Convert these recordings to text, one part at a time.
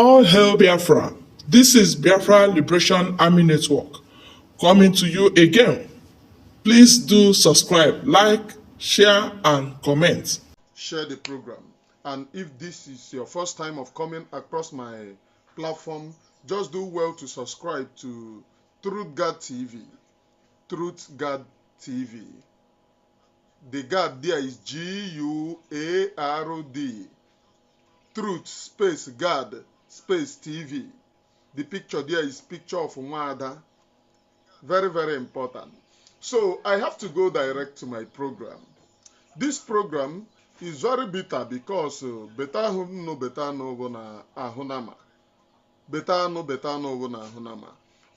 All hail Biafra. This is Biafra Liberation Army Network coming to you again. Please do subscribe, like, share, and comment. Share the program. And if this is your first time of coming across my platform, just do well to subscribe to Truth God TV. Truth God TV. The God there is G-U-A-R-D. Truth space God space TV. The picture there is picture of Umada. Very, very important. So I have to go direct to my program. This program is very bitter because beta no beta no na ahunama. Beta no na ahunama.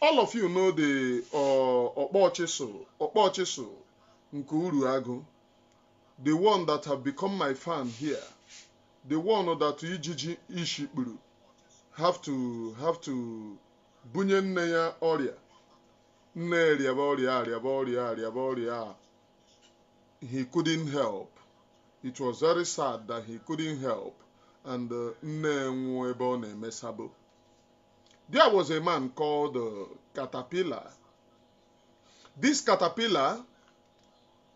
All of you know the Okpochiso Nkuru Agu, the one that have become my fan here, the one that Ijiji Ishikburu have to bunye nne ya ọrịa. Nne riaba ọrịa. He couldn't help. It was very sad that he couldn't help. And there was a man called Caterpillar. This Caterpillar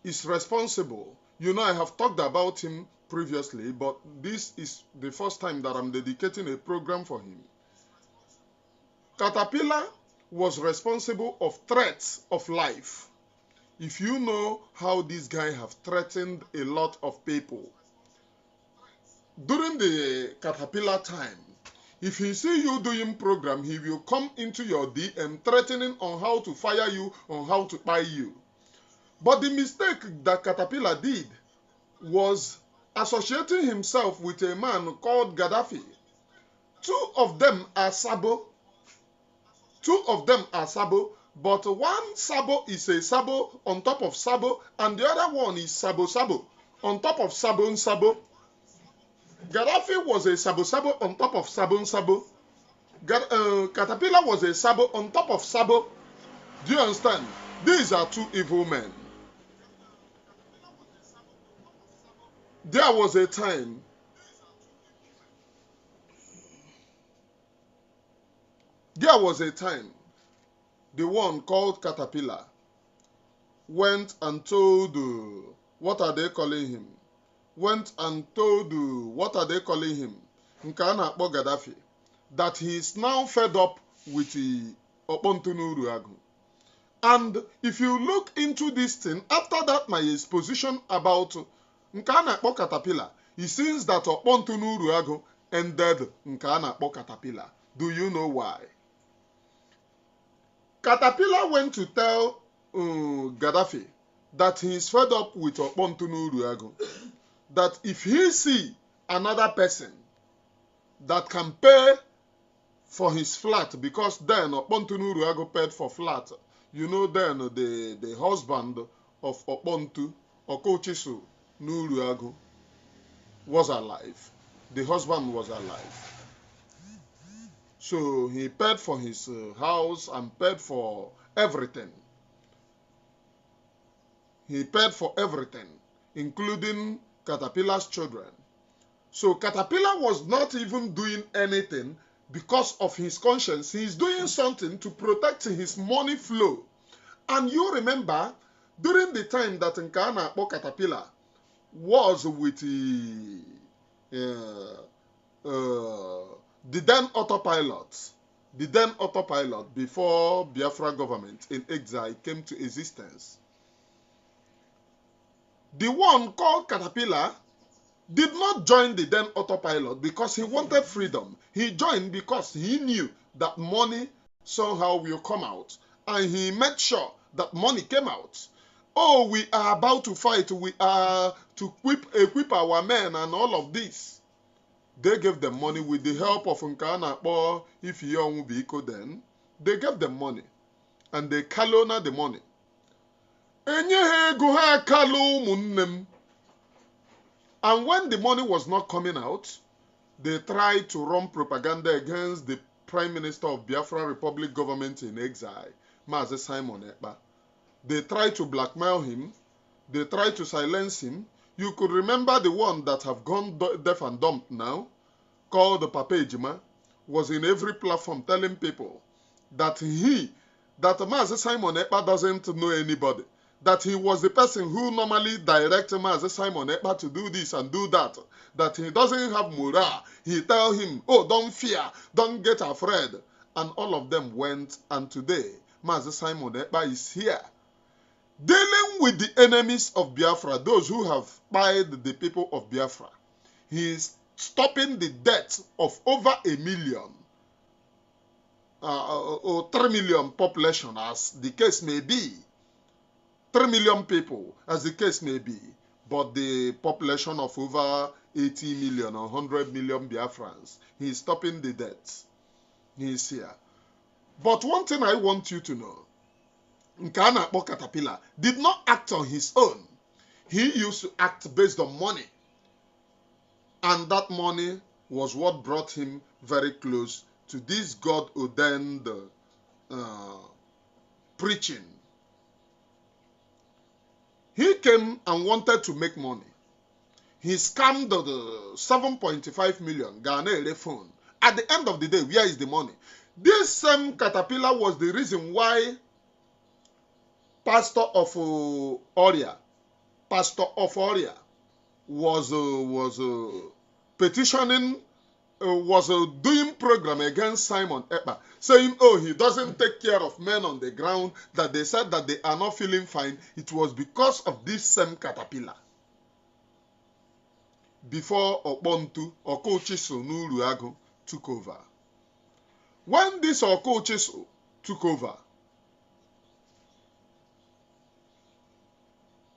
is responsible. You know, I have talked about him previously, but this is the first time that I'm dedicating a program for him. Caterpillar was responsible of threats of life. If you know how this guy have threatened a lot of people. During the Caterpillar time, if he see you doing program, he will come into your DM threatening on how to fire you, on how to buy you. But the mistake that Caterpillar did was associating himself with a man called Gaddafi. Two of them are Sabo, but one Sabo is a Sabo on top of Sabo, and the other one is Sabo on top of Sabo. Gaddafi was a Sabo on top of Sabo. Caterpillar was a Sabo on top of Sabo. Do you understand? These are two evil men. There was a time the one called Caterpillar went and told what are they calling him? Nke a na-akpọ Gaddafi, that he is now fed up with the Okpontunu Agụ. And if you look into this thing, after that my exposition about nke a na-akpọ Caterpillar, it seems that Okpontunu Agụ ended nke a na-akpọ Caterpillar. Do you know why? Caterpillar went to tell Gaddafi that he is fed up with Okpontunu Agụ, that if he see another person that can pay for his flat, because then Okpontunu Agụ paid for flat. You know, then the husband of Okpontu, Okochisu Nuruagu, was alive. The husband was alive. So he paid for his house and paid for everything. He paid for everything, including Caterpillar's children. So Caterpillar was not even doing anything because of his conscience. He is doing something to protect his money flow. And you remember, during the time that Nkana or Caterpillar was with the then autopilot before Biafra government in exile came to existence. The one called Caterpillar did not join the then autopilot because he wanted freedom. He joined because he knew that money somehow will come out. And he made sure that money came out. Oh, we are about to fight. We are to equip our men and all of this. They gave them money with the help of Nkana or if you Biko then. They gave them money. And they kalona the money. And when the money was not coming out, they tried to run propaganda against the Prime Minister of Biafra Republic government in exile, Mazi Simon Ekpa. They tried to blackmail him. They tried to silence him. You could remember the one that have gone deaf and dumb now, called the Papa Ejima, was in every platform telling people that Mazi Simon Ekpa doesn't know anybody, that he was the person who normally directs Mazi Simon Ekpa to do this and do that he doesn't have morale. He tell him, oh, don't fear, don't get afraid. And all of them went, and today, Mazi Simon Ekpa is here, dealing with the enemies of Biafra, those who have spied the people of Biafra. He is stopping the death of over 1 million, or 3 million population, as the case may be. 3 million people, as the case may be. But the population of over 80 million or 100 million Biafrans, he is stopping the death. He is here. But one thing I want you to know, Nkana Akpo Caterpillar did not act on his own. He used to act based on money. And that money was what brought him very close to this God-ordained preaching. He came and wanted to make money. He scammed the 7.5 million Ghanaian phone. At the end of the day, where is the money? This same Caterpillar was the reason why Pastor of Oria was petitioning, was doing program against Simon Ekpa, saying, oh, he doesn't take care of men on the ground, that they said that they are not feeling fine. It was because of this same Caterpillar. Before Okpontu, Okochiso Nuruagu, took over. When this Okochiso took over,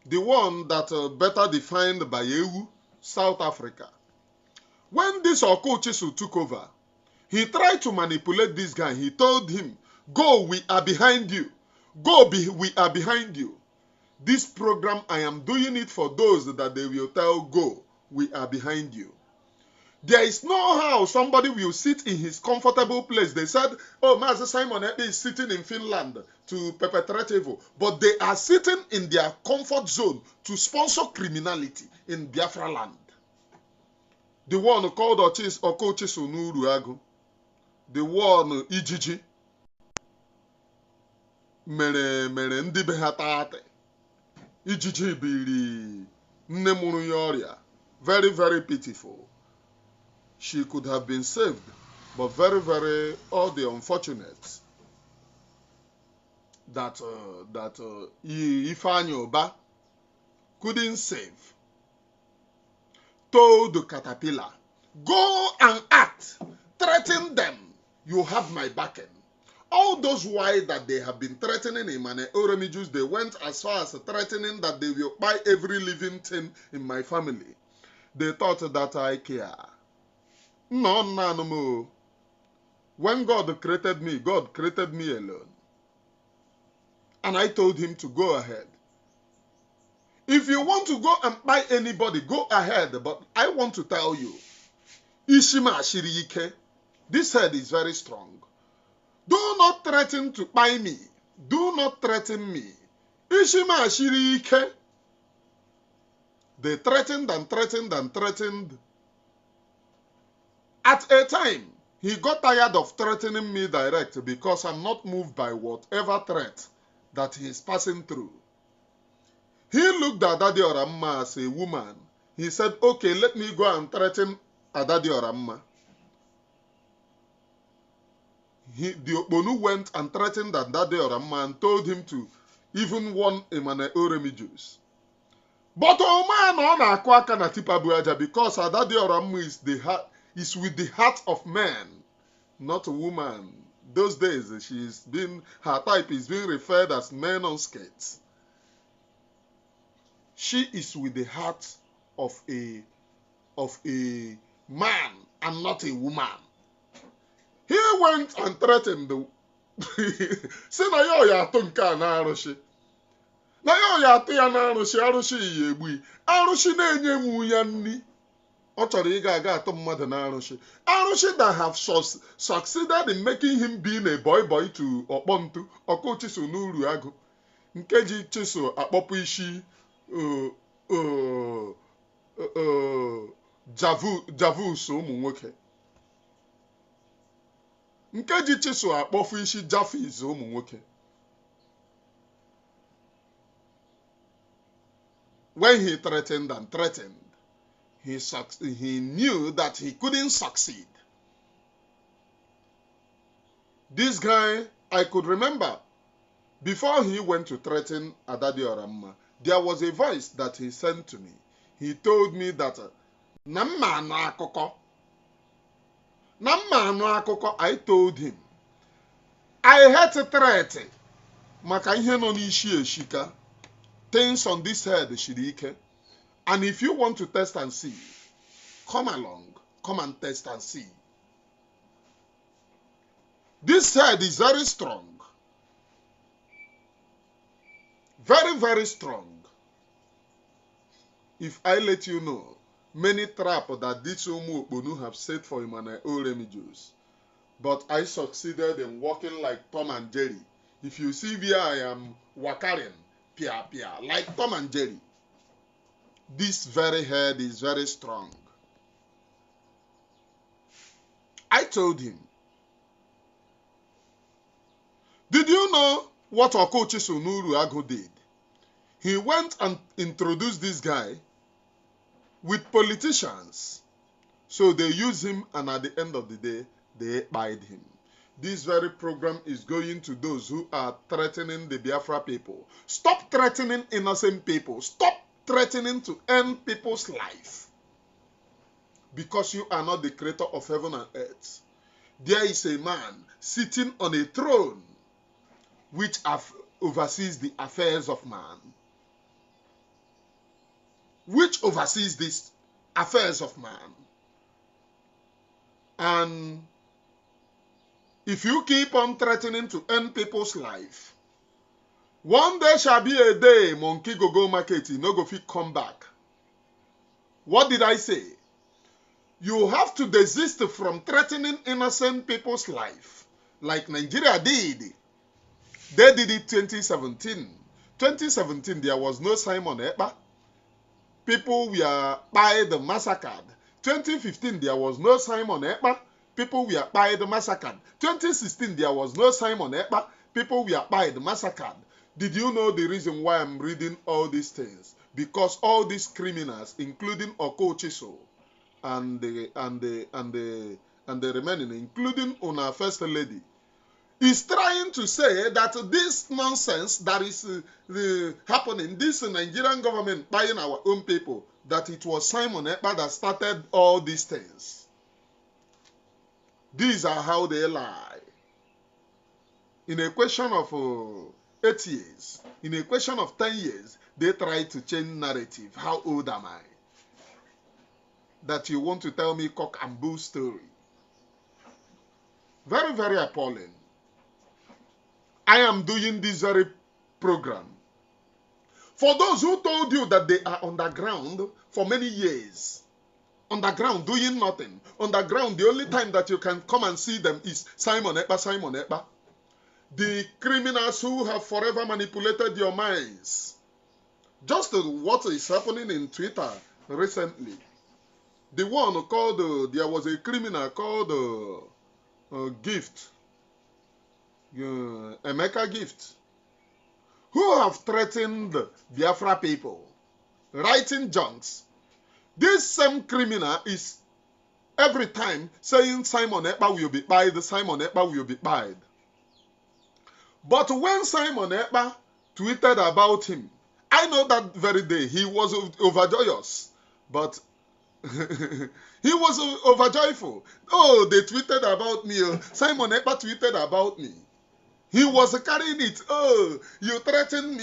the one that better defined by Ewu, South Africa. When this Okochisu took over, he tried to manipulate this guy. He told him, go, we are behind you. We are behind you. This program, I am doing it for those that they will tell, go, we are behind you. There is no how somebody will sit in his comfortable place. They said, oh, Master Simon Ekpa is sitting in Finland to perpetrate evil. But they are sitting in their comfort zone to sponsor criminality in Biafra land. The one called Okochisu Nuruagu, the one Ijiji, mere ndị be ha taate. Ijiji biri nne mụrụ ya ọrịa. Very, very pitiful. She could have been saved, but very, very all the unfortunate that Ifeanyi Oba couldn't save. Told the Caterpillar, go and act, threaten them. You have my backing. All those while that they have been threatening him and Oromijus, they went as far as threatening that they will buy every living thing in my family. They thought that I care. No. When God created me alone. And I told him to go ahead. If you want to go and buy anybody, go ahead. But I want to tell you, Ishima Ashirike, this head is very strong. Do not threaten to buy me. Do not threaten me. Ishima Ashirike. They threatened and threatened and threatened. At a time, he got tired of threatening me direct because I'm not moved by whatever threat that he is passing through. He looked at Adadi Oramma as a woman. He said, okay, let me go and threaten Adadi Oramma. The Okponu went and threatened Adadi Oramma and told him to even warn Emmanuel Oremijus. But Oman on Akwaka na Tipabuaja because Adadi Oramma is with the heart of man, not a woman. Those days, her type is being referred as men on skates. She is with the heart of a man and not a woman. He went and threatened the say na yo ya to nka na arushi. Na yo ya to ya na arushi ye egbu. Arushi na-enye mu ya nni. Ọ chọrọ ịga aga atọ mmadụ na arụshi. Arụshi that have succeeded in making him being a boy to Okpontu, Okochiso Nuruagu. Nkeji Chiso akpọpụ isi Javus ụmụ nwoke. nke ji chisel akpọfu isi Japheth ụmụ nwoke. When he threatened and threatened, he knew that he couldn't succeed. This guy, I could remember, before he went to threaten Adadi Oramma, there was a voice that he sent to me. He told me that, I told him, I hate threat. Maka ihe no n'ishi eshika. Things on this head shirike. And if you want to test and see, come along, come and test and see. This head is very strong. Very, very strong. If I let you know, many traps that this Umu Okponu have set for him and I owe remedies. But I succeeded in walking like Tom and Jerry. If you see where I am wakaring, pia, like Tom and Jerry. This very head is very strong. I told him, did you know what Okochi Sunuru Agu did? He went and introduced this guy with politicians. So they used him, and at the end of the day, they buyed him. This very program is going to those who are threatening the Biafra people. Stop threatening innocent people. Stop threatening to end people's life. Because you are not the creator of heaven and earth. There is a man sitting on a throne which oversees the affairs of man. Which oversees these affairs of man. And if you keep on threatening to end people's life, one day shall be a day monkey go market, no go fit come back. What did I say? You have to desist from threatening innocent people's life, like Nigeria did. They did it 2017. 2017, there was no Simon Ekpa. People were massacred. 2015, there was no Simon Ekpa. People were massacred. 2016, there was no Simon Ekpa. People were massacred. Did you know the reason why I'm reading all these things? Because all these criminals, including Okochiso and the remaining, including our first lady, is trying to say that this nonsense that is happening, this Nigerian government buying our own people, that it was Simon Ekpa that started all these things. These are how they lie. In a question of 8 years, in a question of 10 years, they try to change narrative. How old am I? That you want to tell me cock and bull story. Very, very appalling. I am doing this very program for those who told you that they are underground for many years. Underground, doing nothing. Underground, the only time that you can come and see them is Simon Ekpa, Simon Ekpa. The criminals who have forever manipulated your minds. Just what is happening in Twitter recently. The one called, there was a criminal called Gift. Emeka Gift. Who have threatened Biafra people. Writing junks. This same criminal is every time saying Simon Ekpa will be pied, Simon Ekpa will be pied. But when Simon Ekpa tweeted about him, I know that very day he was overjoyous, but he was overjoyful. Oh, they tweeted about me. Simon Ekpa tweeted about me. He was carrying it. Oh, you threaten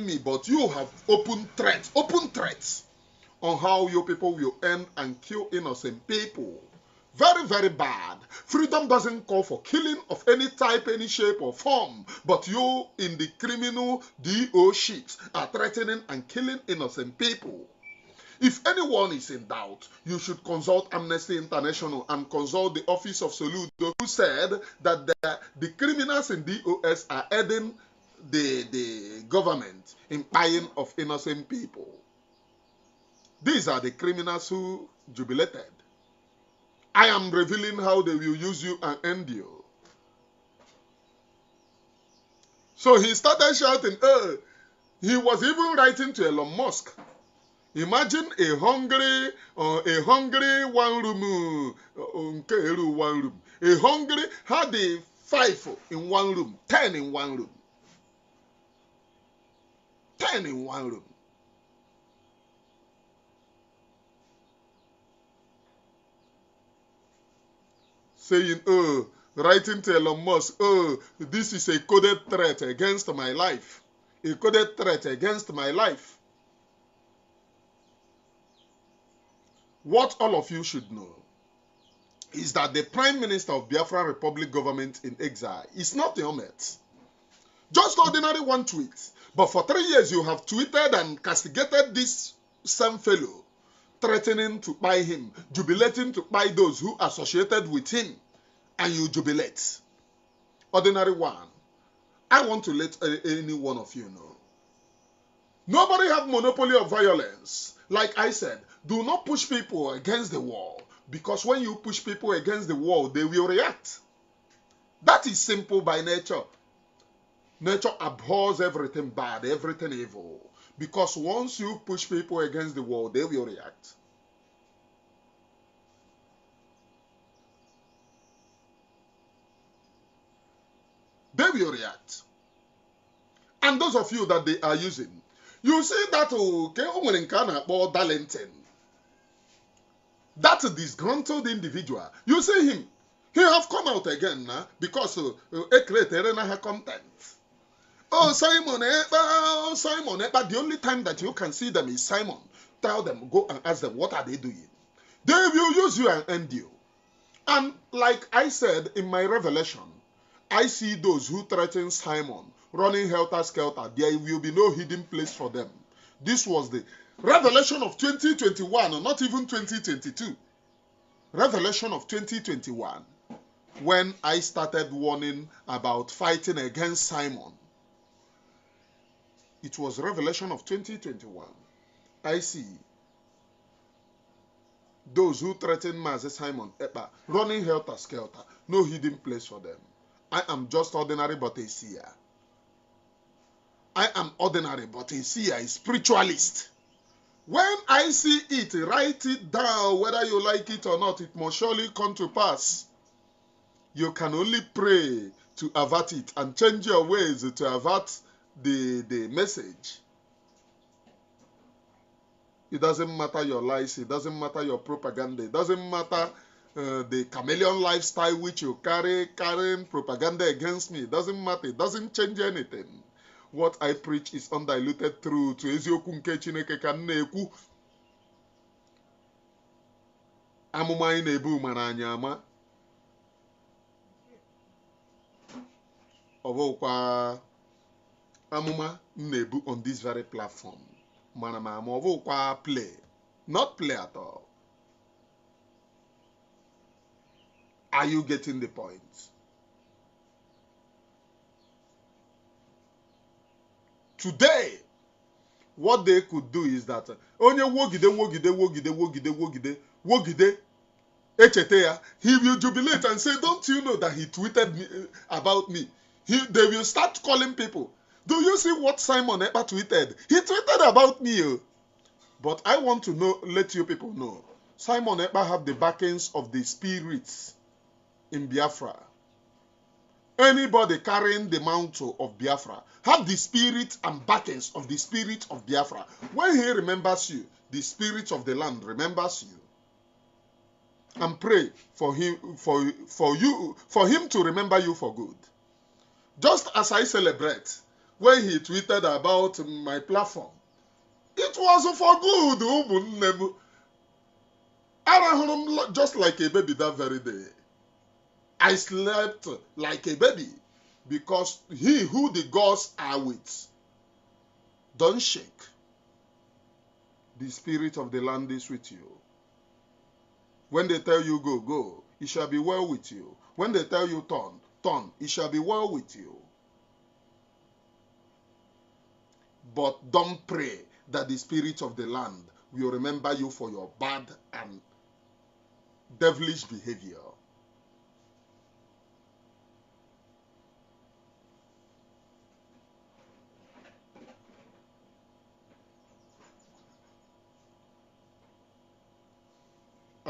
me, but you have open threats on how your people will end and kill innocent people. Very, very bad. Freedom doesn't call for killing of any type, any shape or form. But you in the criminal DO ships are threatening and killing innocent people. If anyone is in doubt, you should consult Amnesty International and consult the Office of Soludo, who said that the criminals in DOS are aiding the government in buying of innocent people. These are the criminals who jubilated. I am revealing how they will use you and end you. So he started shouting, he was even writing to Elon Musk. Imagine a hungry one room, one room. A hungry had a 5 in one room, 10 in one room, 10 in one room. Saying, writing to Elon Musk, this is a coded threat against my life. A coded threat against my life. What all of you should know is that the Prime Minister of Biafra Republic government in exile is not a Omet. Just ordinary one tweet. But for 3 years you have tweeted and castigated this same fellow, threatening to buy him, jubilating to buy those who associated with him, and you jubilate. Ordinary one. I want to let any one of you know. Nobody have monopoly of violence. Like I said, do not push people against the wall, because when you push people against the wall, they will react. That is simple by nature. Nature abhors everything bad, everything evil, because once you push people against the wall, they will react. They will react. And those of you that they are using, you see that Darlington, that disgruntled individual, you see him. He have come out again now because her content. Oh, Simon Epa, Simon Epa. The only time that you can see them is Simon. Tell them, go and ask them, what are they doing? They will use you and end you. And like I said in my revelation, I see those who threaten Simon running helter-skelter. There will be no hidden place for them. This was the revelation of 2021, not even 2022. Revelation of 2021, when I started warning about fighting against Simon. It was revelation of 2021. I see those who threaten Master Simon Epa running helter-skelter. No hidden place for them. I am just ordinary but a seer. I am ordinary but a seer, a spiritualist. When I see it, write it down. Whether you like it or not, it must surely come to pass. You can only pray to avert it and change your ways to avert the message. It doesn't matter your lies, it doesn't matter your propaganda, it doesn't matter the chameleon lifestyle which you carrying propaganda against me. It doesn't matter, it doesn't change anything. What I preach is undiluted truth. Eziokwu nke Chineke ka m na-ekwu. Amụma anyị na-ebu mara anyị ama. Ọ bụkwa amụma m na-ebu on this very platform. Mana ma ọ bụkwa play. Not play at all. Are you getting the point? Today, what they could do is that onye wogide echete ya, he will jubilate and say, don't you know that he tweeted me, about me? They will start calling people. Do you see what Simon Epa tweeted? He tweeted about me. But I want to know, let you people know, Simon Epa have the backings of the spirits in Biafra. Anybody carrying the mantle of Biafra have the spirit and backings of the spirit of Biafra. When he remembers you, the spirit of the land remembers you. And pray for him, for him to remember you for good. Just as I celebrate when he tweeted about my platform, it was for good. I just like a baby that very day. I slept like a baby because he who the gods are with, don't shake. The spirit of the land is with you. When they tell you go, go, it shall be well with you. When they tell you turn, turn, it shall be well with you. But don't pray that the spirit of the land will remember you for your bad and devilish behavior.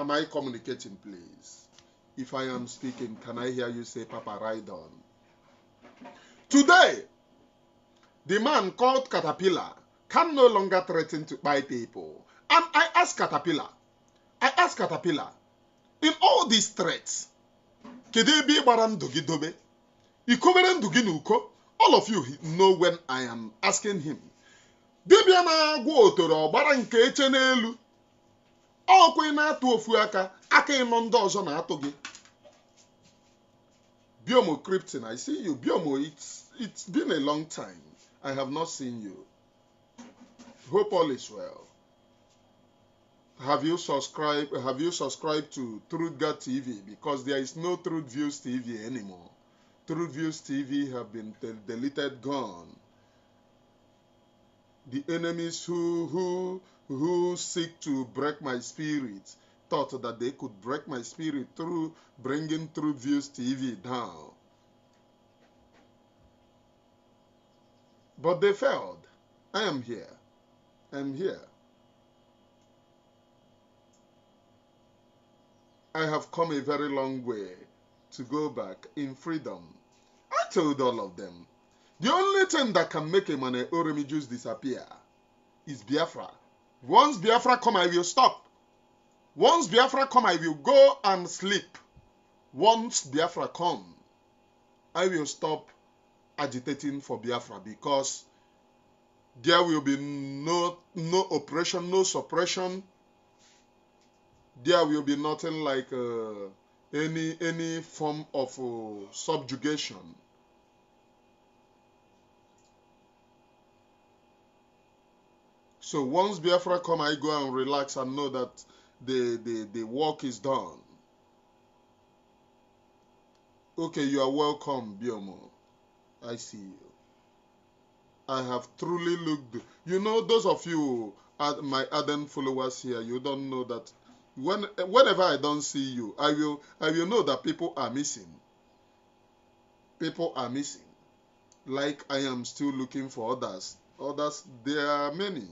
Am I communicating, please? If I am speaking, can I hear you say, Papa, ride on? Today, the man called Caterpillar can no longer threaten to buy people. And I asked Caterpillar, in all these threats, all of you know when I am asking him. Dibia na-agwa otoro ọgbara nke eche n'elu. Ọkwa ị na-atụ ofu aka ịnọ ndị ọzọ na-atụ gị. Biomo Krypton, I see you. Biomo, it's been a long time. I have not seen you. Hope all is well. Have you subscribed to Truth God TV? Because there is no Truth Views TV anymore. Truth Views TV have been deleted, gone. The enemies who seek to break my spirit thought that they could break my spirit through bringing Truth Views TV down. But they failed. I am here. I'm here. I have come a very long way to go back in freedom. I told all of them, the only thing that can make a Mane Oremi Jews disappear is Biafra. Once Biafra come, I will stop. Once Biafra come, I will go and sleep. Once Biafra come, I will stop agitating for Biafra, because there will be no oppression, no suppression. There will be nothing like any form of subjugation. So once Biafra come, I go and relax and know that the work is done. Okay, you are welcome, Biomo. I see you. I have truly looked. You know, those of you, my ardent followers here, you don't know that whenever I don't see you, I will know that people are missing. People are missing. Like I am still looking for others. Others, there are many.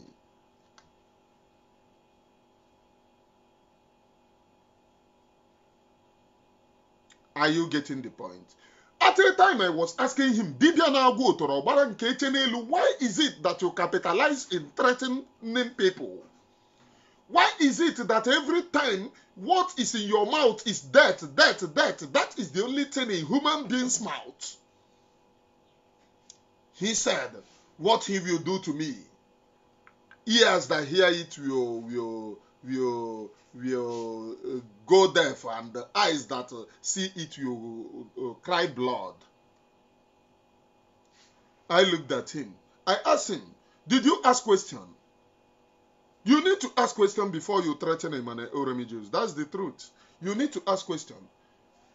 Are you getting the point? At the time I was asking him, why is it that you capitalize in threatening people? Why is it that every time what is in your mouth is death? That is the only thing in human being's mouth. He said, what he will do to me, ears that hear it will go deaf, and the eyes that see it will cry blood. I looked at him. I asked him, did you ask question? You need to ask question before you threaten him and Oremi Jews. That's the truth. You need to ask question.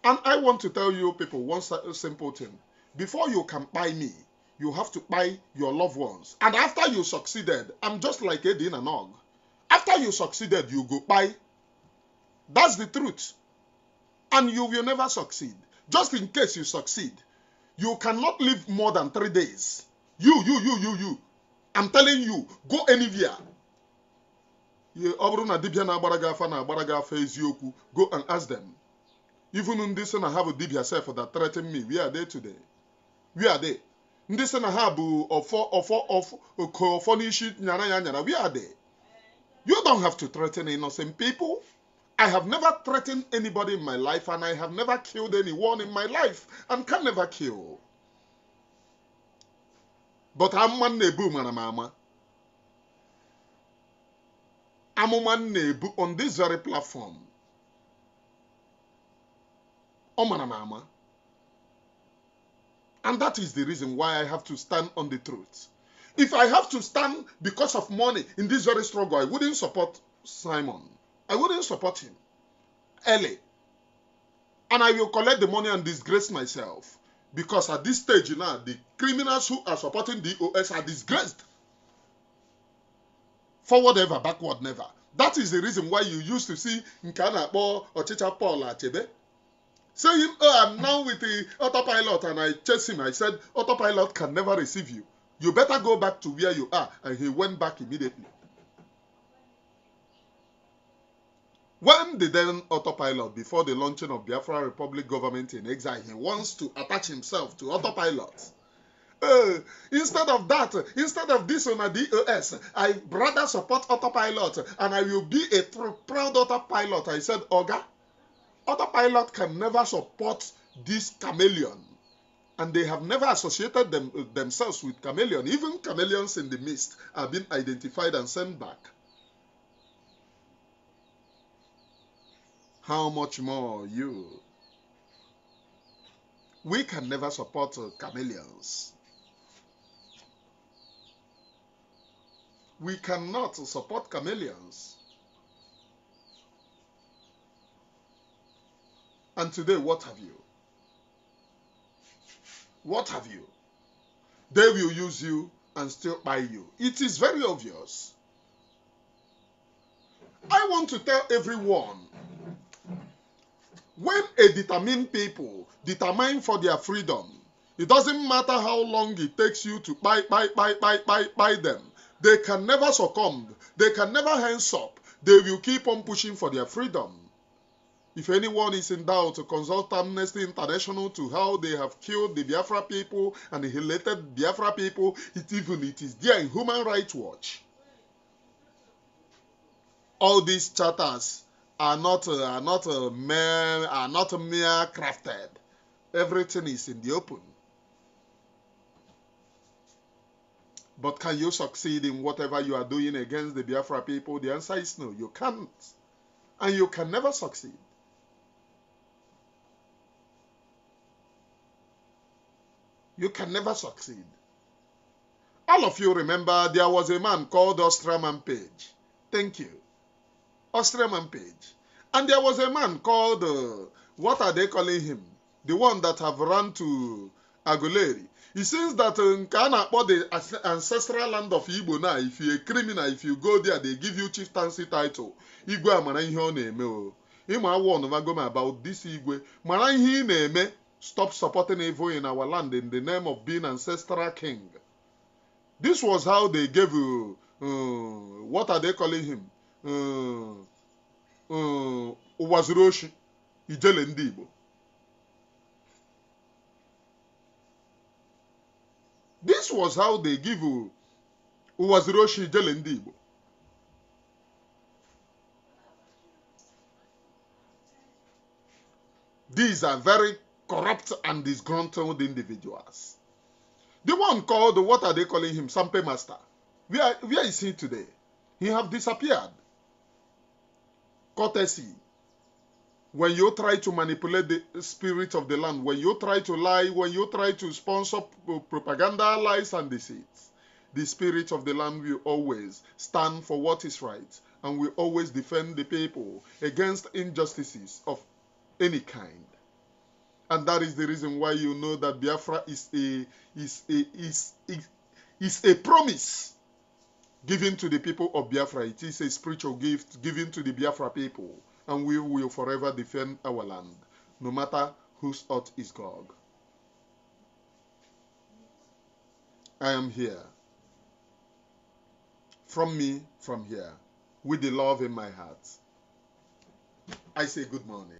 And I want to tell you people one simple thing. Before you can buy me, you have to buy your loved ones. And after you succeeded, I'm just like Eddie and Og. After you succeeded, you go buy. That's the truth. And you will never succeed. Just in case you succeed, you cannot live more than 3 days. You. I'm telling you, go anywhere. Go and ask them. Even in this, I have a dib yourself that threatened me. We are there today. We are there. This I have of we are there. You don't have to threaten innocent people. I have never threatened anybody in my life, and I have never killed anyone in my life, and can never kill. But I'm one nebu, mama. I'm one nebu on this very platform. Oh, mama. And that is the reason why I have to stand on the truth. If I have to stand because of money in this very struggle, I wouldn't support Simon. I wouldn't support him early. And I will collect the money and disgrace myself. Because at this stage, you know, the criminals who are supporting the OS are disgraced. Forward ever, backward never. That is the reason why you used to see Nkana or Chicha Paul Achebe saying, oh, I'm now with the autopilot, and I chased him. I said, autopilot can never receive you. You better go back to where you are. And he went back immediately. When the then autopilot, before the launching of Biafra Republic government in exile, he wants to attach himself to autopilot. Instead of that, instead of this on a DOS, I rather support autopilot and I will be a proud autopilot. I said, Oga, autopilot can never support this chameleon. And they have never associated themselves with chameleon. Even chameleons in the mist have been identified and sent back. How much more you? We can never support chameleons. We cannot support chameleons. And today, what have you? What have you? They will use you and still buy you. It is very obvious. I want to tell everyone, when a determined people determine for their freedom, it doesn't matter how long it takes you to buy them. They can never succumb. They can never hands up. They will keep on pushing for their freedom. If anyone is in doubt, consult Amnesty International to how they have killed the Biafra people and the related Biafra people. It is there in Human Rights Watch. All these charters are not mere crafted. Everything is in the open. But can you succeed in whatever you are doing against the Biafra people? The answer is no, you can't. And you can never succeed. You can never succeed. All of you remember there was a man called Ostraman Page. Thank you. Ostraman Page. And there was a man called, what are they calling him? The one that have run to Aguleri. It seems that about the ancestral land of Igbo now, if you're a criminal, if you go there, they give you chieftaincy title. Igwe amara ihe ọ na-eme o. Ịma warn about this Igwe. Mara ihe ị na-eme. Stop supporting evil in our land in the name of being ancestral king. This was how they gave what are they calling him? Uwazuroshi, Ijele ndị Igbo. This was how they give Uwazuroshi Ijele ndị Igbo. These are very corrupt and disgruntled individuals. The one called, what are they calling him? Sampe Master. Where is he today? He have disappeared. Courtesy. When you try to manipulate the spirit of the land, when you try to lie, when you try to sponsor propaganda, lies and deceits, the spirit of the land will always stand for what is right and will always defend the people against injustices of any kind. And that is the reason why you know that Biafra is a promise given to the people of Biafra. It is a spiritual gift given to the Biafra people. And we will forever defend our land, no matter whose earth is Gog. I am here. From me, from here, with the love in my heart. I say good morning.